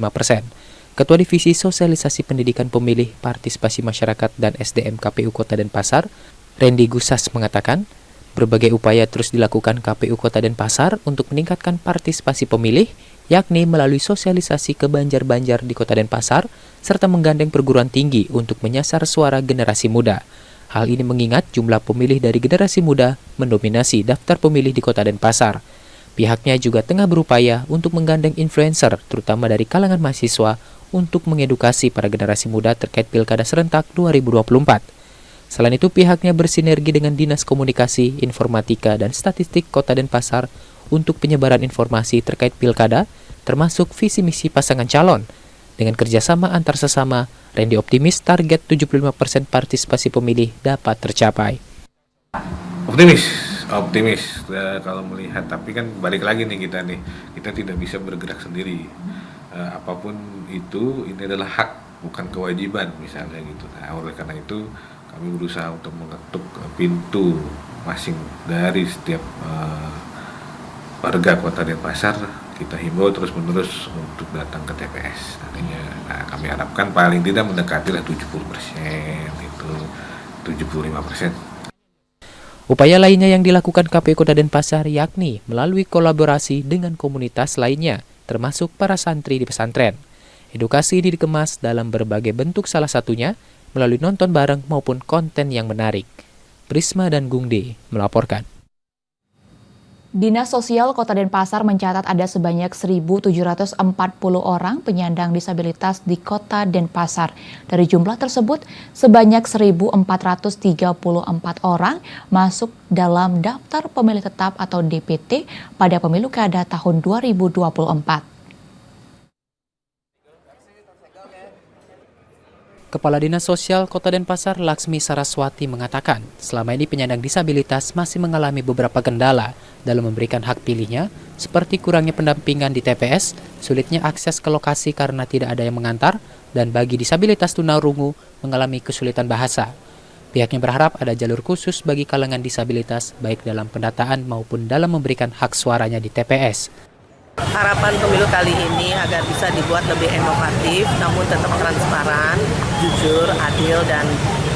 Speaker 3: Ketua Divisi Sosialisasi Pendidikan Pemilih, Partisipasi Masyarakat dan SDM KPU Kota Denpasar, Randy Gusas mengatakan, berbagai upaya terus dilakukan KPU Kota Denpasar untuk meningkatkan partisipasi pemilih, yakni melalui sosialisasi ke Banjar-Banjar di Kota Denpasar, serta menggandeng perguruan tinggi untuk menyasar suara generasi muda. Hal ini mengingat jumlah pemilih dari generasi muda mendominasi daftar pemilih di Kota Denpasar. Pihaknya juga tengah berupaya untuk menggandeng influencer, terutama dari kalangan mahasiswa, untuk mengedukasi para generasi muda terkait Pilkada serentak 2024. Selain itu, pihaknya bersinergi dengan Dinas Komunikasi, Informatika, dan Statistik Kota Denpasar untuk penyebaran informasi terkait Pilkada, termasuk visi misi pasangan calon. Dengan kerjasama antar sesama, Randy optimis target 75% partisipasi pemilih dapat tercapai.
Speaker 6: Optimis kalau melihat, tapi kan balik lagi nih kita tidak bisa bergerak sendiri. Apapun itu, ini adalah hak, bukan kewajiban misalnya gitu. Nah, oleh karena itu kami berusaha untuk mengetuk pintu masing dari setiap warga Kota Denpasar. Kita himbau terus-menerus untuk datang ke TPS nantinya. Nah, kami harapkan paling tidak mendekatilah 70%, itu 75%.
Speaker 3: Upaya lainnya yang dilakukan KPU Kota Denpasar yakni melalui kolaborasi dengan komunitas lainnya, termasuk para santri di pesantren. Edukasi ini dikemas dalam berbagai bentuk, salah satunya melalui nonton bareng maupun konten yang menarik. Prisma dan Gungde melaporkan.
Speaker 2: Dinas Sosial Kota Denpasar mencatat ada sebanyak 1.740 orang penyandang disabilitas di Kota Denpasar. Dari jumlah tersebut, sebanyak 1.434 orang masuk dalam daftar pemilih tetap atau DPT pada pemilu kada tahun 2024.
Speaker 3: Kepala Dinas Sosial Kota Denpasar Laksmi Saraswati mengatakan, selama ini penyandang disabilitas masih mengalami beberapa kendala dalam memberikan hak pilihnya, seperti kurangnya pendampingan di TPS, sulitnya akses ke lokasi karena tidak ada yang mengantar, dan bagi disabilitas tunarungu mengalami kesulitan bahasa. Pihaknya berharap ada jalur khusus bagi kalangan disabilitas, baik dalam pendataan maupun dalam memberikan hak suaranya di TPS.
Speaker 7: Harapan pemilu kali ini agar bisa dibuat lebih inovatif, namun tetap transparan, jujur, adil, dan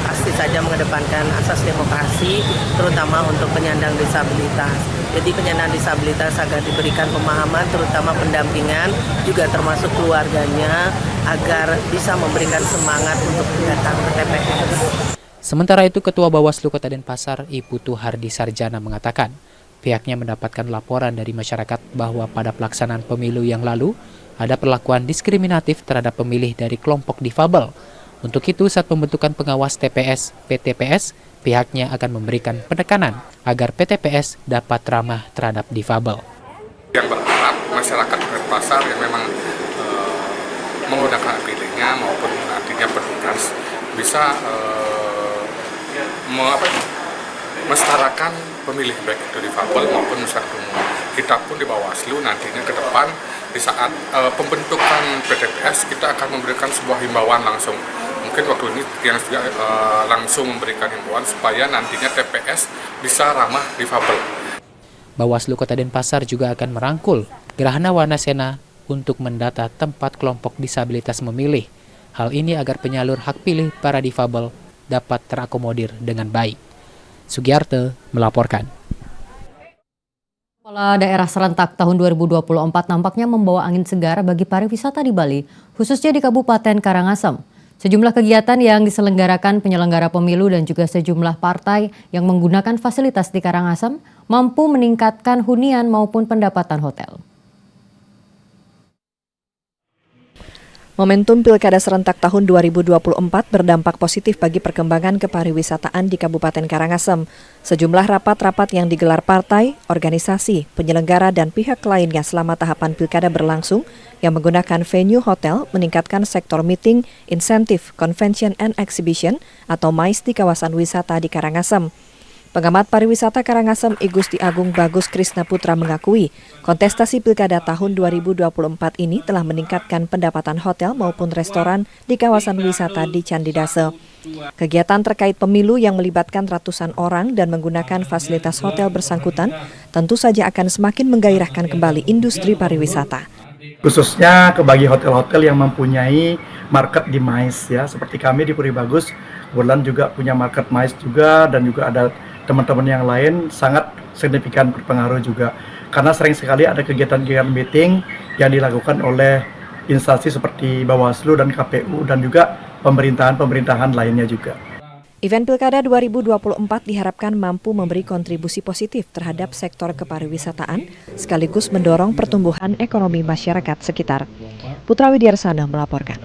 Speaker 7: pasti saja mengedepankan asas demokrasi, terutama untuk penyandang disabilitas. Jadi penyandang disabilitas agar diberikan pemahaman, terutama pendampingan, juga termasuk keluarganya, agar bisa memberikan semangat untuk datang ke TPS.
Speaker 3: Sementara itu, Ketua Bawaslu Kota Denpasar, Ibu Tuhardi Sarjana mengatakan, pihaknya mendapatkan laporan dari masyarakat bahwa pada pelaksanaan pemilu yang lalu ada perlakuan diskriminatif terhadap pemilih dari kelompok difabel. Untuk itu, saat pembentukan pengawas TPS PTPS, pihaknya akan memberikan penekanan agar PTPS dapat ramah terhadap difabel.
Speaker 9: Yang berharap masyarakat Denpasar yang memang menggunakan hak pilihnya maupun artinya petugas bisa mensetarakan pemilih baik itu difabel maupun masyarakat umum. Kita pun di Bawaslu nantinya ke depan di saat pembentukan PTPS kita akan memberikan sebuah himbauan langsung. Mungkin waktu ini yang juga langsung memberikan himbauan supaya nantinya TPS bisa ramah difabel.
Speaker 3: Bawaslu Kota Denpasar juga akan merangkul Gerhana Wanasena untuk mendata tempat kelompok disabilitas memilih. Hal ini agar penyalur hak pilih para difabel dapat terakomodir dengan baik. Sugiarto melaporkan.
Speaker 1: Kepala Daerah Serentak tahun 2024 nampaknya membawa angin segar bagi pariwisata di Bali, khususnya di Kabupaten Karangasem. Sejumlah kegiatan yang diselenggarakan penyelenggara pemilu dan juga sejumlah partai yang menggunakan fasilitas di Karangasem mampu meningkatkan hunian maupun pendapatan hotel.
Speaker 10: Momentum Pilkada Serentak tahun 2024 berdampak positif bagi perkembangan kepariwisataan di Kabupaten Karangasem. Sejumlah rapat-rapat yang digelar partai, organisasi, penyelenggara, dan pihak lainnya selama tahapan Pilkada berlangsung yang menggunakan venue hotel meningkatkan sektor meeting, insentif, convention and exhibition atau MICE di kawasan wisata di Karangasem. Pengamat pariwisata Karangasem I Gusti Agung Bagus Krisna Putra mengakui kontestasi Pilkada tahun 2024 ini telah meningkatkan pendapatan hotel maupun restoran di kawasan wisata di Candidase. Kegiatan terkait pemilu yang melibatkan ratusan orang dan menggunakan fasilitas hotel bersangkutan tentu saja akan semakin menggairahkan kembali industri pariwisata.
Speaker 11: Khususnya bagi hotel-hotel yang mempunyai market di MICE ya, seperti kami di Puri Bagus, kebetulan juga punya market MICE juga, dan juga ada teman-teman yang lain sangat signifikan berpengaruh juga. Karena sering sekali ada kegiatan-kegiatan meeting yang dilakukan oleh instansi seperti Bawaslu dan KPU dan juga pemerintahan lainnya juga.
Speaker 10: Event Pilkada 2024 diharapkan mampu memberi kontribusi positif terhadap sektor kepariwisataan sekaligus mendorong pertumbuhan ekonomi masyarakat sekitar. Putra Widyarsana melaporkan.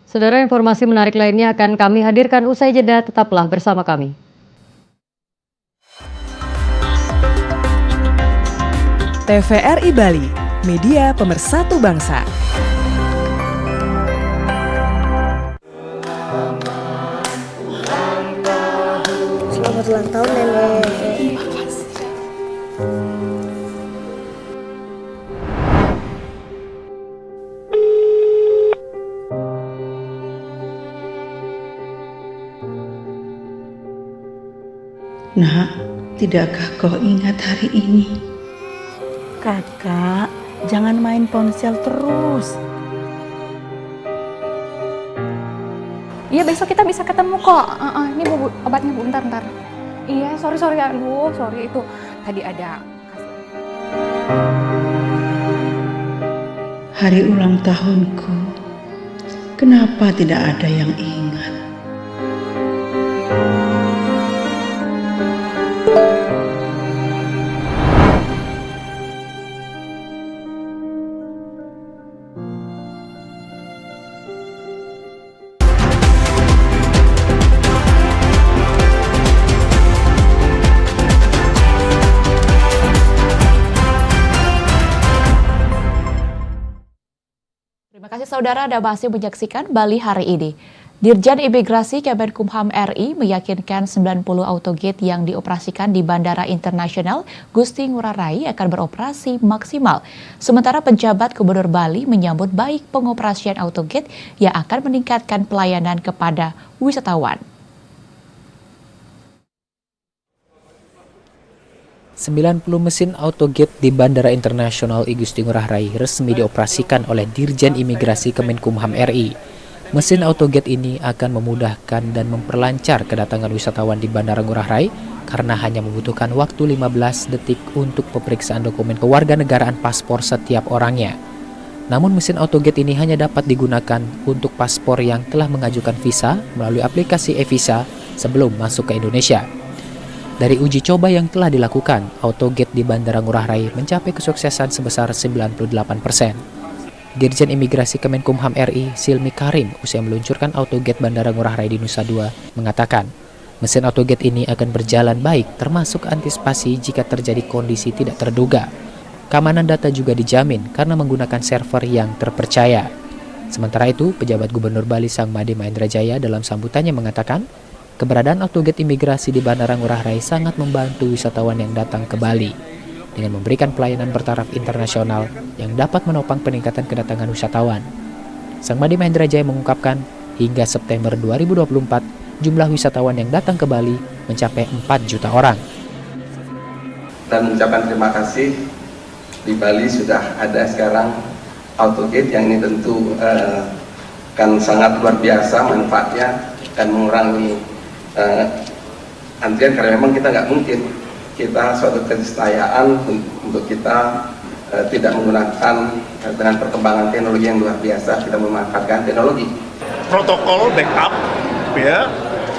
Speaker 1: Saudara, informasi menarik lainnya akan kami hadirkan usai jeda, tetaplah bersama kami.
Speaker 25: TVRI Bali, media pemersatu bangsa.
Speaker 8: Selamat ulang tahun, Nenek.
Speaker 26: Nak, tidakkah kau ingat hari ini?
Speaker 27: Kakak, jangan main ponsel terus.
Speaker 28: Iya, besok kita bisa ketemu kok. Ini bu, obatnya bu, ntar. Iya, sorry, aduh, sorry itu tadi ada.
Speaker 26: Hari ulang tahunku, kenapa tidak ada yang ingat?
Speaker 2: Saudara, Anda masih menyaksikan Bali hari ini. Dirjen Imigrasi Kemenkumham RI meyakinkan 90 autogate yang dioperasikan di Bandara Internasional Gusti Ngurah Rai akan beroperasi maksimal. Sementara penjabat Gubernur Bali menyambut baik pengoperasian autogate yang akan meningkatkan pelayanan kepada wisatawan.
Speaker 3: 90 mesin autogate di Bandara Internasional I Gusti Ngurah Rai resmi dioperasikan oleh Dirjen Imigrasi Kemenkumham RI. Mesin autogate ini akan memudahkan dan memperlancar kedatangan wisatawan di Bandara Ngurah Rai karena hanya membutuhkan waktu 15 detik untuk pemeriksaan dokumen kewarganegaraan paspor setiap orangnya. Namun mesin autogate ini hanya dapat digunakan untuk paspor yang telah mengajukan visa melalui aplikasi e-visa sebelum masuk ke Indonesia. Dari uji coba yang telah dilakukan, autogate di Bandara Ngurah Rai mencapai kesuksesan sebesar 98%. Dirjen Imigrasi Kemenkumham RI, Silmi Karim, usai meluncurkan autogate Bandara Ngurah Rai di Nusa Dua, mengatakan, mesin autogate ini akan berjalan baik termasuk antisipasi jika terjadi kondisi tidak terduga. Keamanan data juga dijamin karena menggunakan server yang terpercaya. Sementara itu, pejabat Gubernur Bali Sangmade Mahendra Jaya dalam sambutannya mengatakan, keberadaan autogate imigrasi di Bandara Ngurah Rai sangat membantu wisatawan yang datang ke Bali dengan memberikan pelayanan bertaraf internasional yang dapat menopang peningkatan kedatangan wisatawan. Sangmade Mahendra Jaya mengungkapkan, hingga September 2024, jumlah wisatawan yang datang ke Bali mencapai 4 juta orang.
Speaker 4: Dan mengucapkan terima kasih, di Bali sudah ada sekarang autogate yang ini tentu kan sangat luar biasa manfaatnya dan mengurangi antrian, karena memang kita nggak mungkin suatu keniscayaan untuk kita tidak menggunakan dengan perkembangan teknologi yang luar biasa, kita memanfaatkan teknologi.
Speaker 12: Protokol backup ya,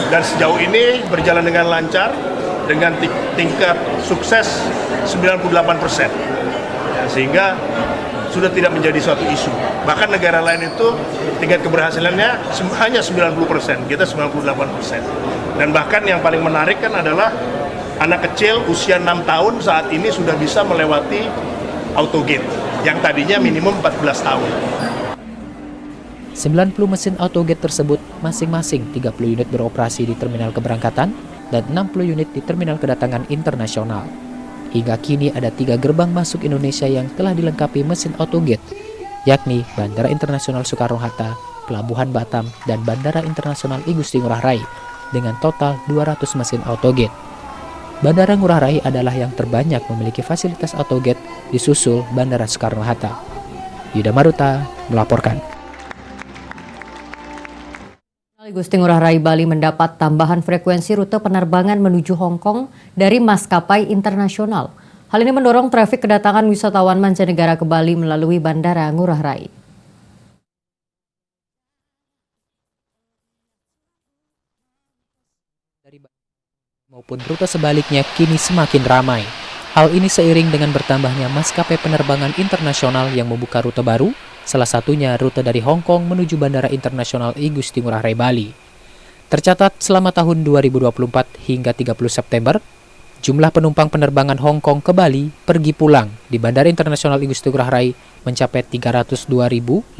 Speaker 12: dan sejauh ini berjalan dengan lancar dengan tingkat sukses 98%, ya, sehingga sudah tidak menjadi suatu isu. Bahkan negara lain itu tingkat keberhasilannya hanya 90%, kita 98%. Dan bahkan yang paling menarik kan adalah anak kecil usia 6 tahun saat ini sudah bisa melewati autogate yang tadinya minimum 14 tahun.
Speaker 3: 90 mesin autogate tersebut masing-masing 30 unit beroperasi di terminal keberangkatan dan 60 unit di terminal kedatangan internasional. Hingga kini ada 3 gerbang masuk Indonesia yang telah dilengkapi mesin autogate, yakni Bandara Internasional Soekarno-Hatta, Pelabuhan Batam, dan Bandara Internasional I Gusti Ngurah Rai dengan total 200 mesin autogate. Bandara Ngurah Rai adalah yang terbanyak memiliki fasilitas autogate disusul Bandara Soekarno-Hatta. Yuda Maruta melaporkan.
Speaker 1: I Gusti Ngurah Rai Bali mendapat tambahan frekuensi rute penerbangan menuju Hong Kong dari maskapai internasional. Hal ini mendorong trafik kedatangan wisatawan mancanegara ke Bali melalui Bandara Ngurah Rai.
Speaker 3: Maupun rute sebaliknya kini semakin ramai. Hal ini seiring dengan bertambahnya maskapai penerbangan internasional yang membuka rute baru, salah satunya rute dari Hong Kong menuju Bandara Internasional I Gusti Ngurah Rai Bali. Tercatat selama tahun 2024 hingga 30 September, jumlah penumpang penerbangan Hong Kong ke Bali pergi pulang di Bandara Internasional I Gusti Ngurah Rai mencapai 302.547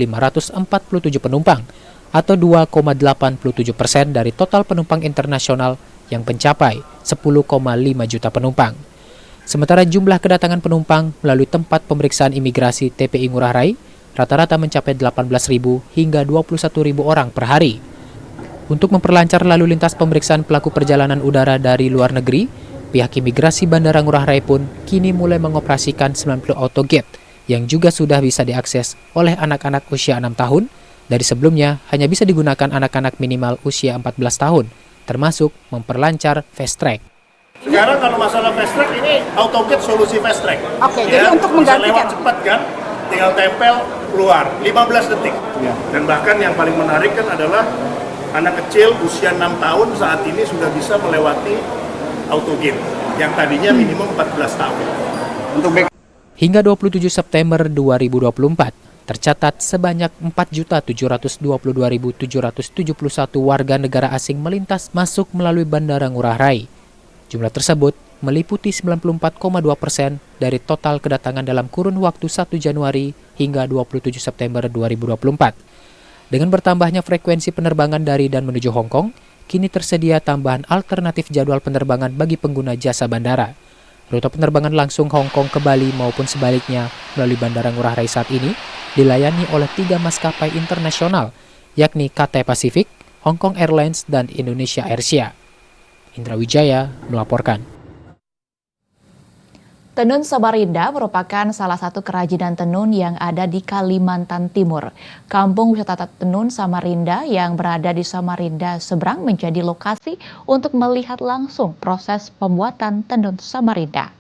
Speaker 3: penumpang atau 2,87% dari total penumpang internasional yang mencapai 10,5 juta penumpang. Sementara jumlah kedatangan penumpang melalui tempat pemeriksaan imigrasi TPI Ngurah Rai rata-rata mencapai 18.000 hingga 21.000 orang per hari. Untuk memperlancar lalu lintas pemeriksaan pelaku perjalanan udara dari luar negeri, pihak imigrasi Bandara Ngurah Rai pun kini mulai mengoperasikan 90 autogate yang juga sudah bisa diakses oleh anak-anak usia 6 tahun. Dari sebelumnya hanya bisa digunakan anak-anak minimal usia 14 tahun, termasuk memperlancar fast track.
Speaker 12: Sekarang kalau masalah fast track ini autogate solusi fast track.
Speaker 22: Oke, jadi untuk
Speaker 12: bisa
Speaker 22: menggantikan.
Speaker 12: lewat cepat kan, tinggal tempel keluar 15 detik. Ya. Dan bahkan yang paling menarik kan adalah anak kecil usia 6 tahun saat ini sudah bisa melewati autogate yang tadinya minimum 14 tahun.
Speaker 3: Hingga 27 September 2024, tercatat sebanyak 4.722.771 warga negara asing melintas masuk melalui Bandara Ngurah Rai. Jumlah tersebut meliputi 94,2% dari total kedatangan dalam kurun waktu 1 Januari hingga 27 September 2024. Dengan bertambahnya frekuensi penerbangan dari dan menuju Hong Kong, kini tersedia tambahan alternatif jadwal penerbangan bagi pengguna jasa bandara. Rute penerbangan langsung Hong Kong ke Bali maupun sebaliknya melalui Bandara Ngurah Rai saat ini dilayani oleh 3 maskapai internasional, yakni Cathay Pacific, Hong Kong Airlines, dan Indonesia Airsia. Indra Wijaya melaporkan.
Speaker 2: Tenun Samarinda merupakan salah satu kerajinan tenun yang ada di Kalimantan Timur. Kampung wisata tenun Samarinda yang berada di Samarinda seberang menjadi lokasi untuk melihat langsung proses pembuatan tenun Samarinda.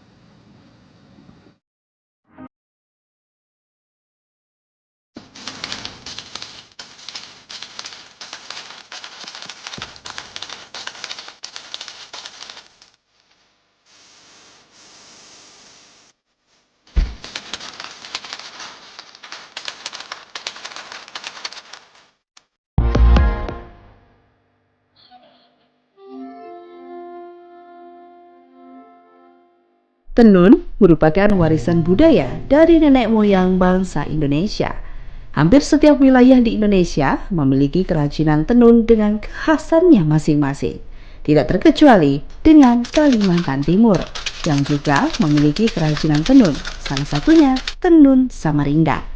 Speaker 13: Tenun merupakan warisan budaya dari nenek moyang bangsa Indonesia. Hampir setiap wilayah di Indonesia memiliki kerajinan tenun dengan kekhasannya masing-masing. Tidak terkecuali dengan Kalimantan Timur yang juga memiliki kerajinan tenun, salah satunya tenun Samarinda.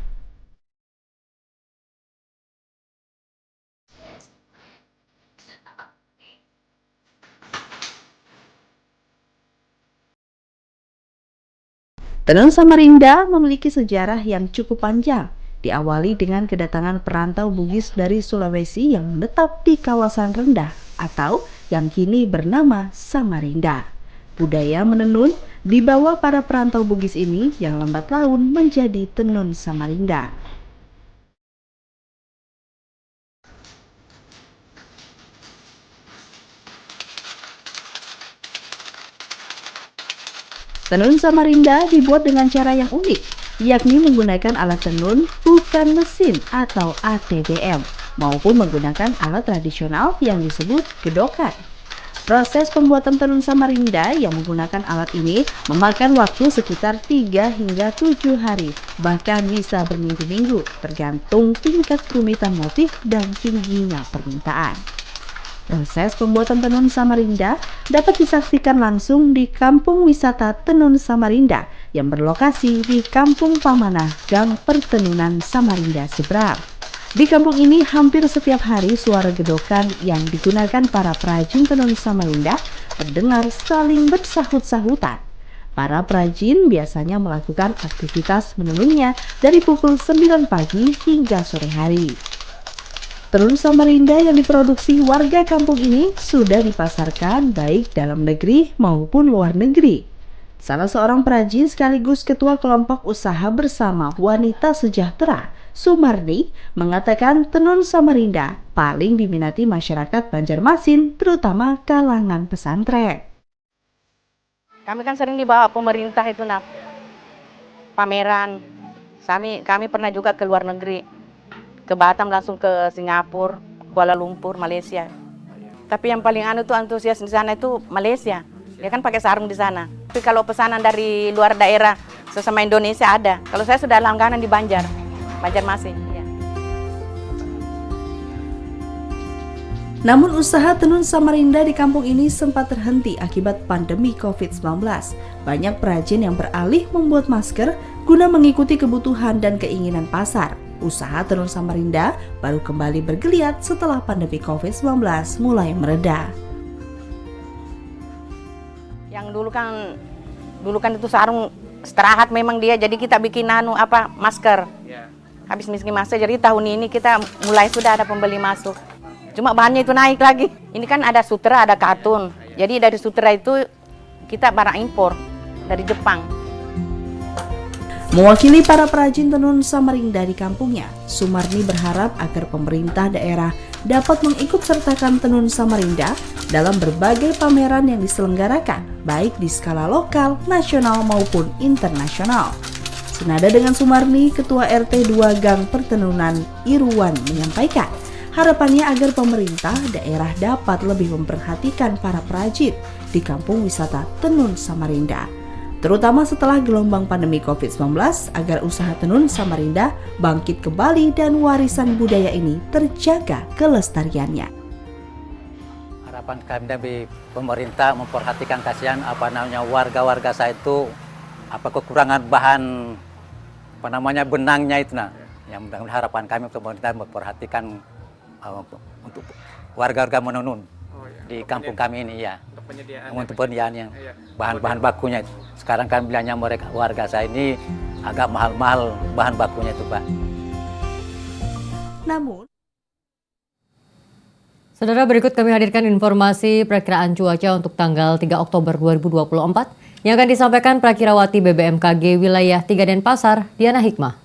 Speaker 13: Tenun Samarinda memiliki sejarah yang cukup panjang, diawali dengan kedatangan perantau Bugis dari Sulawesi yang menetap di kawasan rendah atau yang kini bernama Samarinda. Budaya menenun dibawa para perantau Bugis ini yang lambat laun menjadi tenun Samarinda. Tenun Samarinda dibuat dengan cara yang unik, yakni menggunakan alat tenun bukan mesin atau ATBM, maupun menggunakan alat tradisional yang disebut gedokan. Proses pembuatan tenun Samarinda yang menggunakan alat ini memakan waktu sekitar 3 hingga 7 hari, bahkan bisa berminggu-minggu, tergantung tingkat kerumitan motif dan tingginya permintaan. Proses pembuatan tenun Samarinda dapat disaksikan langsung di Kampung Wisata Tenun Samarinda yang berlokasi di Kampung Pamanah, Gang Pertenunan Samarinda seberang. Di kampung ini hampir setiap hari suara gedokan yang digunakan para perajin tenun Samarinda terdengar saling bersahut-sahutan. Para perajin biasanya melakukan aktivitas menenunnya dari pukul 9 pagi hingga sore hari. Tenun Samarinda yang diproduksi warga kampung ini sudah dipasarkan baik dalam negeri maupun luar negeri. Salah seorang perajin sekaligus ketua kelompok usaha bersama Wanita Sejahtera, Sumarni, mengatakan tenun Samarinda paling diminati masyarakat Banjarmasin, terutama kalangan pesantren.
Speaker 22: Kami kan sering dibawa pemerintah itu pameran. Kami pernah juga ke luar negeri. Ke Batam, langsung ke Singapura, Kuala Lumpur, Malaysia. Tapi yang paling antusias di sana itu Malaysia. Dia kan pakai sarung di sana. Tapi kalau pesanan dari luar daerah sesama Indonesia ada. Kalau saya sudah langganan di Banjarmasin. Ya.
Speaker 13: Namun usaha tenun Samarinda di kampung ini sempat terhenti akibat pandemi COVID-19. Banyak perajin yang beralih membuat masker guna mengikuti kebutuhan dan keinginan pasar. Usaha tenun Samarinda baru kembali bergeliat setelah pandemi COVID-19 mulai mereda.
Speaker 22: Yang dulu kan itu sarung istirahat memang dia, jadi kita bikin masker. Habis miskin masker, jadi tahun ini kita mulai sudah ada pembeli masuk. Cuma bahannya itu naik lagi. Ini kan ada sutra, ada katun. Jadi dari sutra itu kita barang impor dari Jepang.
Speaker 13: Mewakili para perajin tenun Samarinda di kampungnya, Sumarni berharap agar pemerintah daerah dapat mengikutsertakan tenun Samarinda dalam berbagai pameran yang diselenggarakan, baik di skala lokal, nasional maupun internasional. Senada dengan Sumarni, Ketua RT 2 Gang Pertenunan Irwan menyampaikan, harapannya agar pemerintah daerah dapat lebih memperhatikan para perajin di kampung wisata tenun Samarinda. terutama setelah gelombang pandemi COVID-19 agar usaha tenun Samarinda bangkit kembali dan warisan budaya ini terjaga kelestariannya.
Speaker 14: Harapan kami dari pemerintah memperhatikan kasihan warga-warga saya itu kekurangan bahan benangnya itu yang harapan kami pemerintah memperhatikan untuk warga-warga menenun di kampung kami ini untuk penyediaan bahan-bahan bakunya. Sekarang kan bilangnya warga saya ini agak mahal-mahal bahan bakunya itu, Pak.
Speaker 13: Namun
Speaker 1: Saudara, berikut kami hadirkan informasi perakiraan cuaca untuk tanggal 3 Oktober 2024 yang akan disampaikan Prakirawati BBMKG Wilayah 3 Denpasar, Diana Hikmah.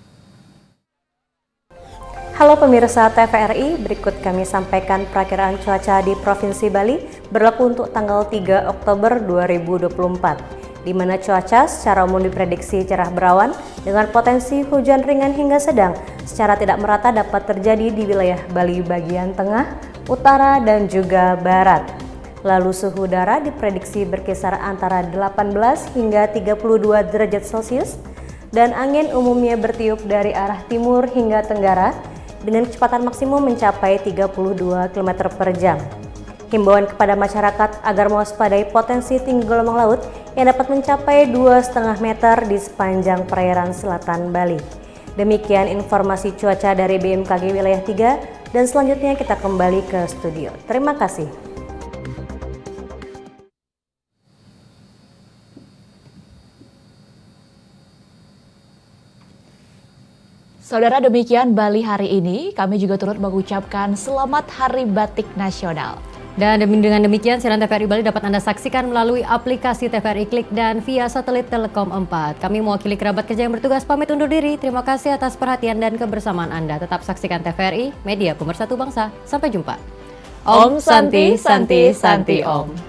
Speaker 15: Halo pemirsa TVRI, berikut kami sampaikan perakiraan cuaca di Provinsi Bali berlaku untuk tanggal 3 Oktober 2024, di mana cuaca secara umum diprediksi cerah berawan dengan potensi hujan ringan hingga sedang secara tidak merata dapat terjadi di wilayah Bali bagian tengah, utara, dan juga barat. Lalu suhu udara diprediksi berkisar antara 18 hingga 32 derajat Celcius dan angin umumnya bertiup dari arah timur hingga tenggara dengan kecepatan maksimum mencapai 32 km per jam. Himbauan kepada masyarakat agar mewaspadai potensi tinggi gelombang laut yang dapat mencapai 2,5 meter di sepanjang perairan selatan Bali. Demikian informasi cuaca dari BMKG Wilayah 3 dan selanjutnya kita kembali ke studio. Terima kasih.
Speaker 2: Saudara, demikian Bali hari ini. Kami juga turut mengucapkan Selamat Hari Batik Nasional.
Speaker 1: Dan dengan demikian, siaran TVRI Bali dapat Anda saksikan melalui aplikasi TVRI Klik dan via satelit Telkom 4. Kami mewakili kerabat kerja yang bertugas pamit undur diri. Terima kasih atas perhatian dan kebersamaan Anda. Tetap saksikan TVRI, media pemersatu bangsa. Sampai jumpa.
Speaker 15: Om Santi, Santi, Santi Om.